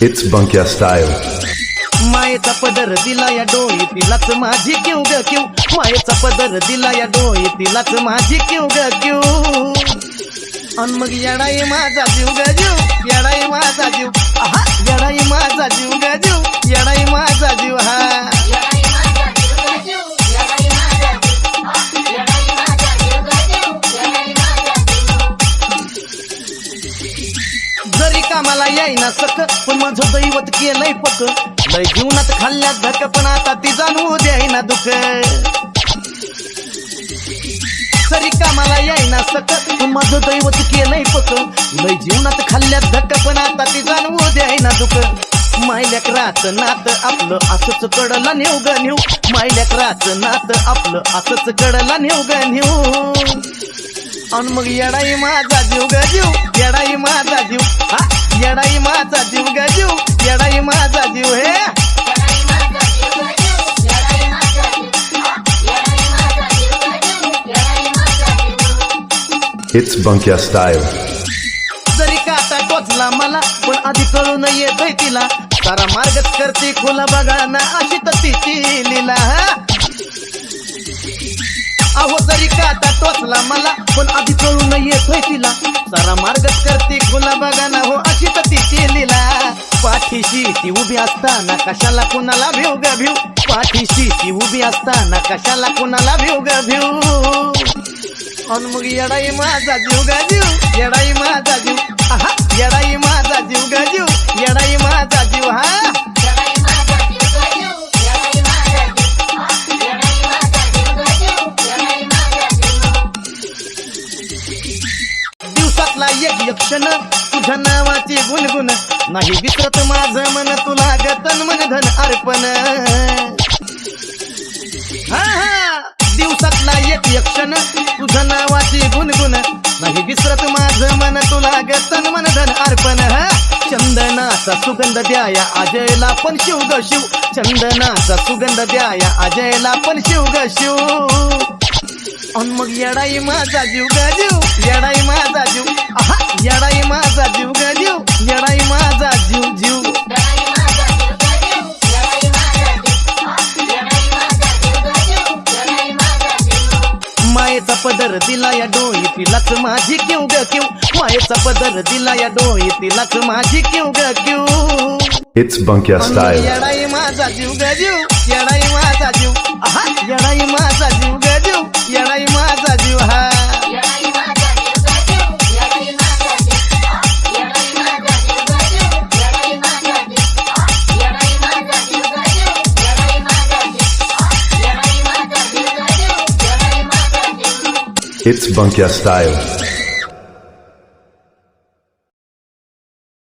It's Bunkia style. मायेचा पदर दिला या डोई तिलाच माझी क्यू ग क्यू मायेचा पदर दिला या डोई तिलाच माझी क्यू ग क्यू अन मग येडाई माझा जीव ग जीव येडाई माझा जीव आहा येडाई माझा जीव ग जीव येडाई माझा जीव हा जरी कामाला येईना सक पण माझं दैवत केलंय पक लय जीवनात खाल्ल्यात धक पण आता ती जाणवू द्यायना दुख जरी कामाला येईना सक पण माझं दैवत केलंय पक लय जीवनात खाल्ल्यात धक पण आता ती जाणवू द्यायना दुख मायल्याकराचं नात आपलं असंच कडला नेऊ ग नेऊ मायल्याकराचं नात आपलं असंच कडला नेऊ ग नेऊ अन मग येडाई माझा जीव ग जीव येडाई माझा जीव हा येडाई माझा जीव ग जीव येडाई माझा जीव हे It's Bunkia style. जरी काटा टोचला मला पण आधी कळून येतोय तिला सारा मार्गच करते खुला बघा ना अशी तर तिची लीला अहो जरी काटा टोचला मला पण आधी कळून येतोय तिला सारा मार्गच करते खुला बघा ना हो अशी तर तिची लीला पाठीशी ती उभी असताना कशाला कुणाला भिव ग भिव पाठीशी ती उभी असताना कशाला कुणाला भिव ग भिव अन मग येडाई माझा जीव ग जीव येडाई माझा जीव आहा येडाई माझा जीव ग जीव येडाई माझा जीव हा दिवसातला एक क्षण तुझ्या नावाची गुणगुण नाही विसरत माझं मन तुला गतन मन धन अर्पण हा हा दिवसातला एक क्षण तुझ्या नावाची गुणगुण नाही विसरत माझं मन तुला गतन मन धन अर्पण हा चंदनाचा सुगंध द्याया अजयला पण शिव ग शिव चंदनाचा सुगंध द्याया अजयला पण शिव ग शिव अन मग येडाई माझा जीव ग जीव येडाई माझा जीव आहा येडाई माझा जीव ग जीव येडाई माझा जीव जीव मायेचा पदर दिला या डोई तिलाच माझी क्यू ग क्यू मायेचा पदर दिला या डोई तिलाच माझी क्यू ग Q It's Bunkia style. Yedai माझा जीव ग जीव येडाई माझा जीव आहा येडाई माझा जीव ग जीव येडाई माझा जीव हा It's Bunkia style.